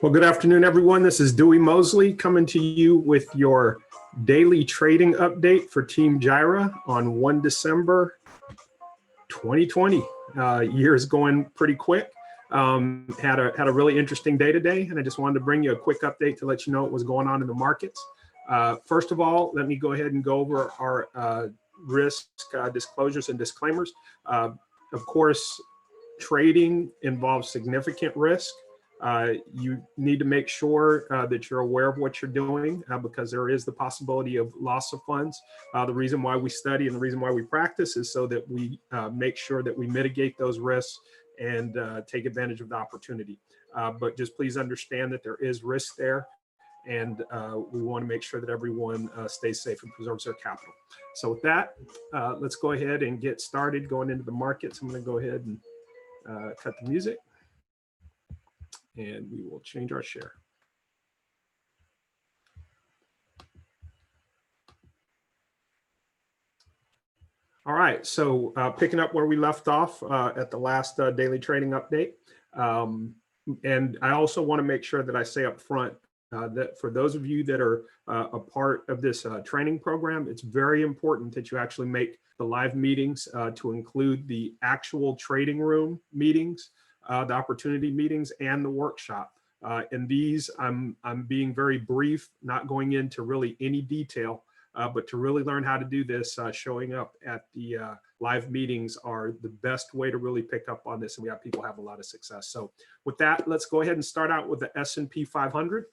Well, good afternoon, everyone. This is Dewey Mosley coming to you with your daily trading update for Team Jireh on 1 December 2020. Year is going pretty quick. Had a really interesting day today, and I just wanted to bring you a quick update to let you know what was going on in the markets. First of all, let me go ahead and go over our risk disclosures and disclaimers. Of course, trading involves significant risk. You need to make sure that you're aware of what you're doing because there is the possibility of loss of funds. The reason why we study and the reason why we practice is so that we make sure that we mitigate those risks and take advantage of the opportunity. But just please understand that there is risk there, and we want to make sure that everyone stays safe and preserves their capital. So with that, let's go ahead and get started going into the markets. I'm going to go ahead and cut the music, and we will change our share. All right, so picking up where we left off at the last daily trading update. And I also want to make sure that I say up front that for those of you that are a part of this training program, it's very important that you actually make the live meetings to include the actual trading room meetings, the opportunity meetings, and the workshop. In these, I'm being very brief, not going into really any detail, but to really learn how to do this, showing up at the live meetings are the best way to really pick up on this, and we have people have a lot of success. So with that, let's go ahead and start out with the S&P 500.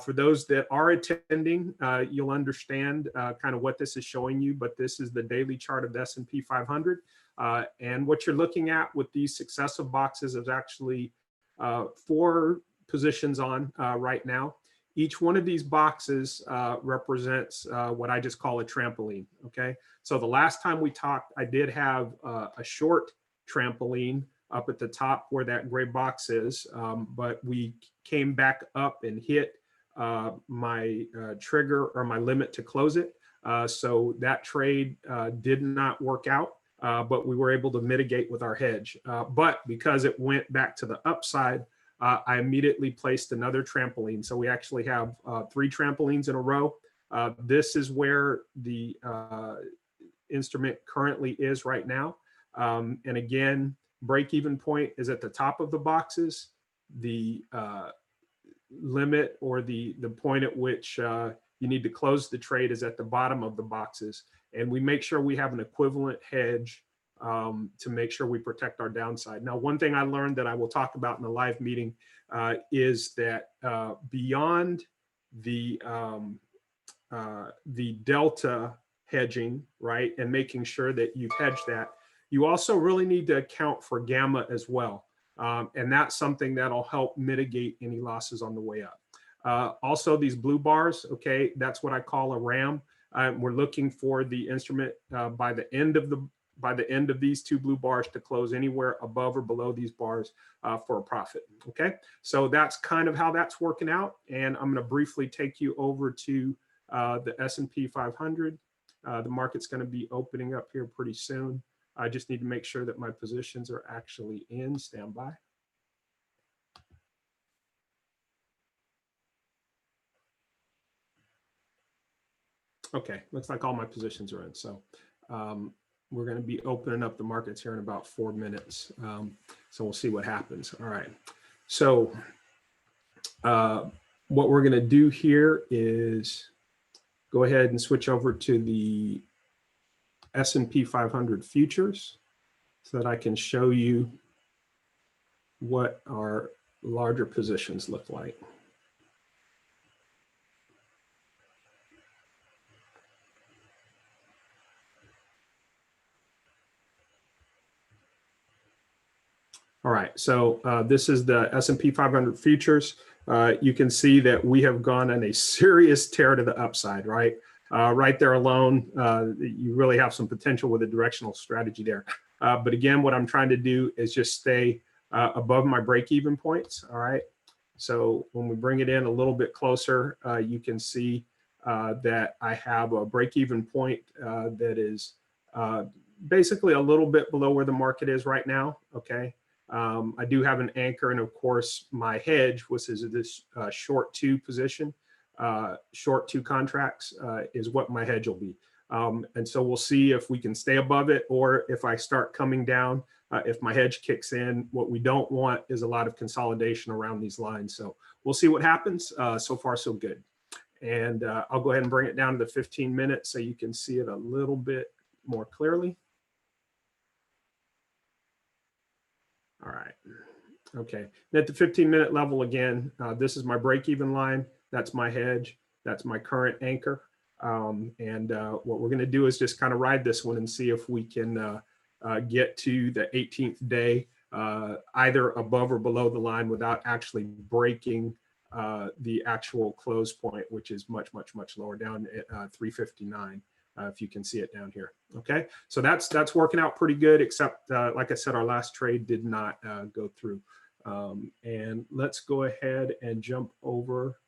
For those that are attending, you'll understand kind of what this is showing you, but this is the daily chart of the S&P 500. And what you're looking at with these successive boxes is actually 4 positions on right now. Each one of these boxes represents what I just call a trampoline, okay? So the last time we talked, I did have a short trampoline up at the top where that gray box is, but we came back up and hit my trigger or my limit to close it. So that trade did not work out, but we were able to mitigate with our hedge. But because it went back to the upside, I immediately placed another trampoline. So we actually have 3 trampolines in a row. This is where the instrument currently is right now. And again, break-even point is at the top of the boxes. The limit or the point at which you need to close the trade is at the bottom of the boxes. And we make sure we have an equivalent hedge to make sure we protect our downside. Now, one thing I learned that I will talk about in the live meeting is that beyond the delta hedging, right, and making sure that you've hedged that, you also really need to account for gamma as well. And that's something that'll help mitigate any losses on the way up. Also, these blue bars, okay, that's what I call a RAM. We're looking for the instrument by the end of these 2 blue bars to close anywhere above or below these bars for a profit, okay? So that's kind of how that's working out. And I'm gonna briefly take you over to the S&P 500. The market's gonna be opening up here pretty soon. I just need to make sure that my positions are actually in standby. Okay, looks like all my positions are in. So we're going to be opening up the markets here in about 4 minutes. So we'll see what happens. All right. So what we're going to do here is go ahead and switch over to the S&P 500 futures so that I can show you what our larger positions look like. All right, so this is the S&P 500 futures. You can see that we have gone on a serious tear to the upside, right? Right there alone, you really have some potential with a directional strategy there. But again, what I'm trying to do is just stay above my break-even points, all right? So when we bring it in a little bit closer, you can see that I have a break-even point that is basically a little bit below where the market is right now, okay? I do have an anchor, and of course my hedge, which is this short 2 position, short 2 contracts is what my hedge will be. And so we'll see if we can stay above it, or if I start coming down, if my hedge kicks in. What we don't want is a lot of consolidation around these lines. So we'll see what happens. So far, so good. And I'll go ahead and bring it down to the 15 minutes so you can see it a little bit more clearly. All right. Okay. And at the 15-minute level again, this is my break-even line. That's my hedge. That's my current anchor. And what we're going to do is just kind of ride this one and see if we can get to the 18th day, either above or below the line without actually breaking the actual close point, which is much, much, much lower down at 359. If you can see it down here. Okay, so that's working out pretty good, except like I said, our last trade did not go through. And let's go ahead and jump over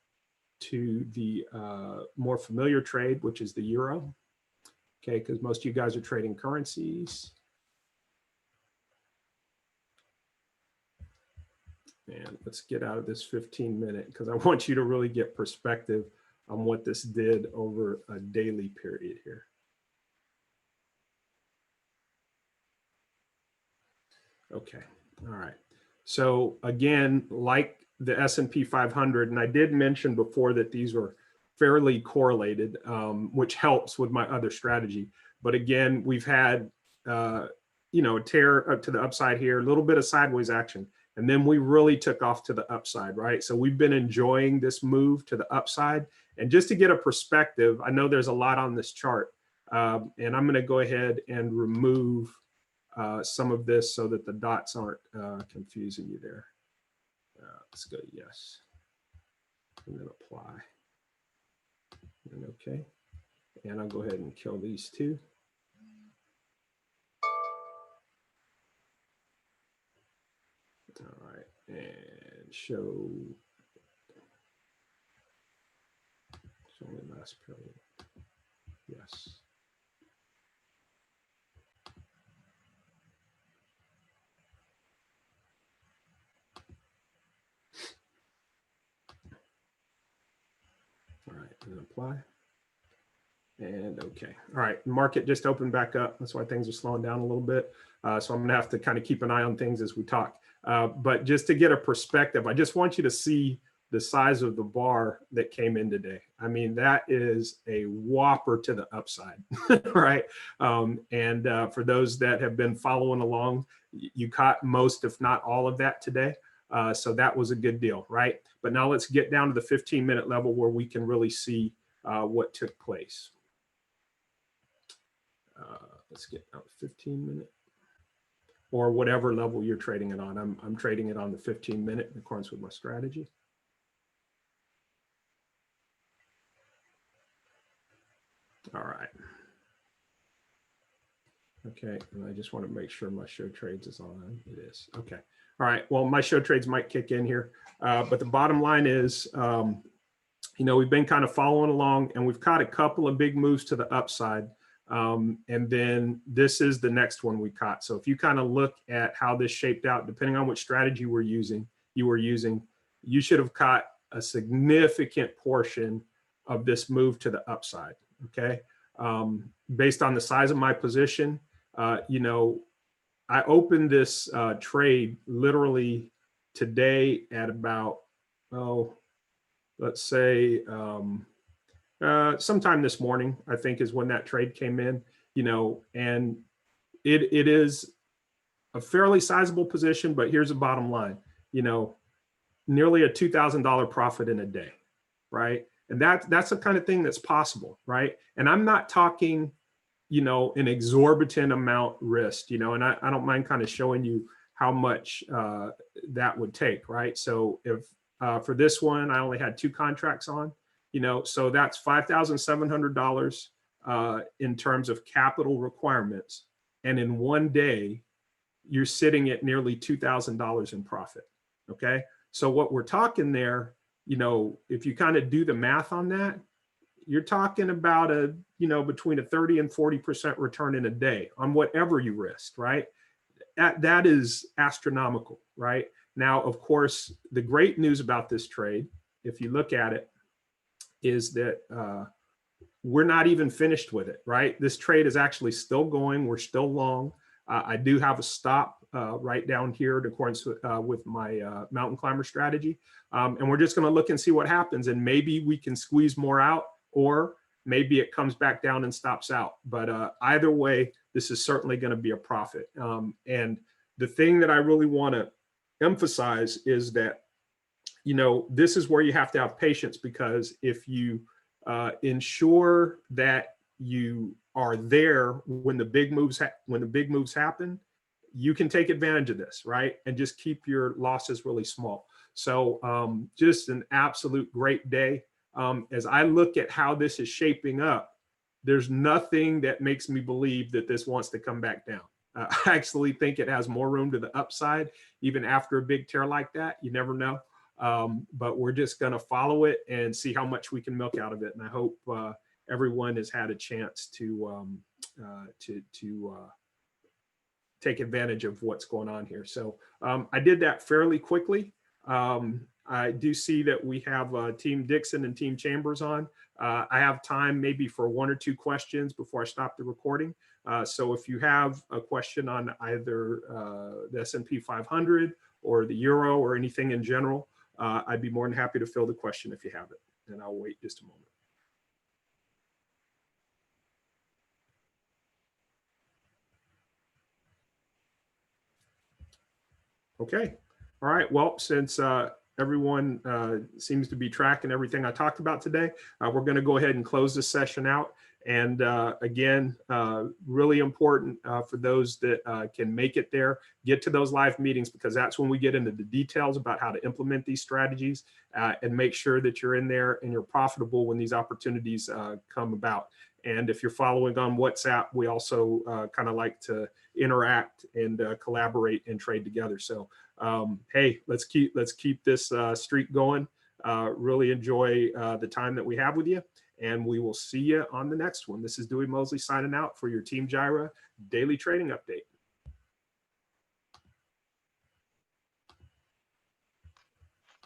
to the more familiar trade, which is the euro. Okay, because most of you guys are trading currencies. And let's get out of this 15-minute, because I want you to really get perspective on what this did over a daily period here. Okay, all right. So again, like the S&P 500, and I did mention before that these were fairly correlated, which helps with my other strategy. But again, we've had, you know, a tear up to the upside here, a little bit of sideways action. And then we really took off to the upside, right? So we've been enjoying this move to the upside. And just to get a perspective, I know there's a lot on this chart, and I'm going to go ahead and remove some of this so that the dots aren't confusing you there. Let's go yes, and then apply, and okay. And I'll go ahead and kill these two. All right, and show only last period. Yes. All right, and apply. And okay. All right, market just opened back up. That's why things are slowing down a little bit. So I'm gonna have to kind of keep an eye on things as we talk. But just to get a perspective, I just want you to see the size of the bar that came in today. I mean, that is a whopper to the upside, right? And for those that have been following along, you caught most, if not all of that today. So that was a good deal, right? But now let's get down to the 15-minute level where we can really see what took place. Let's get out 15-minute. Or whatever level you're trading it on. I'm trading it on the 15-minute in accordance with my strategy. All right. Okay, and I just want to make sure my show trades is on. It is. Okay. All right. Well, my show trades might kick in here, but the bottom line is, you know, we've been kind of following along, and we've caught a couple of big moves to the upside. And then this is the next one we caught. So if you kind of look at how this shaped out, depending on which strategy you were using, you should have caught a significant portion of this move to the upside. Okay. Based on the size of my position, you know, I opened this trade literally today at about, let's say, sometime this morning, I think, is when that trade came in, you know, and it is a fairly sizable position, but here's the bottom line, you know, nearly a $2,000 profit in a day, right? And that's the kind of thing that's possible, right? And I'm not talking, you know, an exorbitant amount risked, you know, and I don't mind kind of showing you how much that would take, right? So if for this one, I only had 2 contracts on, you know, so that's $5,700 in terms of capital requirements. And in one day, you're sitting at nearly $2,000 in profit. Okay. So what we're talking there, you know, if you kind of do the math on that, you're talking about a, you know, between a 30 and 40% return in a day on whatever you risked, right? that is astronomical, right? Now, of course, the great news about this trade, if you look at it, is that we're not even finished with it, right? This trade is actually still going. We're still long. I do have a stop right down here in accordance with my mountain climber strategy. And we're just going to look and see what happens. And maybe we can squeeze more out, or maybe it comes back down and stops out. But either way, this is certainly going to be a profit. And the thing that I really want to emphasize is that, you know, this is where you have to have patience, because if you ensure that you are there when the big moves happen, you can take advantage of this, right? And just keep your losses really small. So just an absolute great day. As I look at how this is shaping up, there's nothing that makes me believe that this wants to come back down. I actually think it has more room to the upside, even after a big tear like that. You never know. But we're just going to follow it and see how much we can milk out of it. And I hope everyone has had a chance to take advantage of what's going on here. So I did that fairly quickly. I do see that we have Team Dixon and Team Chambers on. I have time maybe for 1 or 2 questions before I stop the recording. So if you have a question on either the S&P 500 or the Euro or anything in general, I'd be more than happy to fill the question if you have it. And I'll wait just a moment. Okay. All right. Well, since everyone seems to be tracking everything I talked about today, we're going to go ahead and close this session out. And again, really important for those that can make it there, get to those live meetings, because that's when we get into the details about how to implement these strategies and make sure that you're in there and you're profitable when these opportunities come about. And if you're following on WhatsApp, we also kind of like to interact and collaborate and trade together. So hey, let's keep this streak going. Really enjoy the time that we have with you, and we will see you on the next one. This is Dewey Mosley signing out for your Team Jireh Daily Trading Update.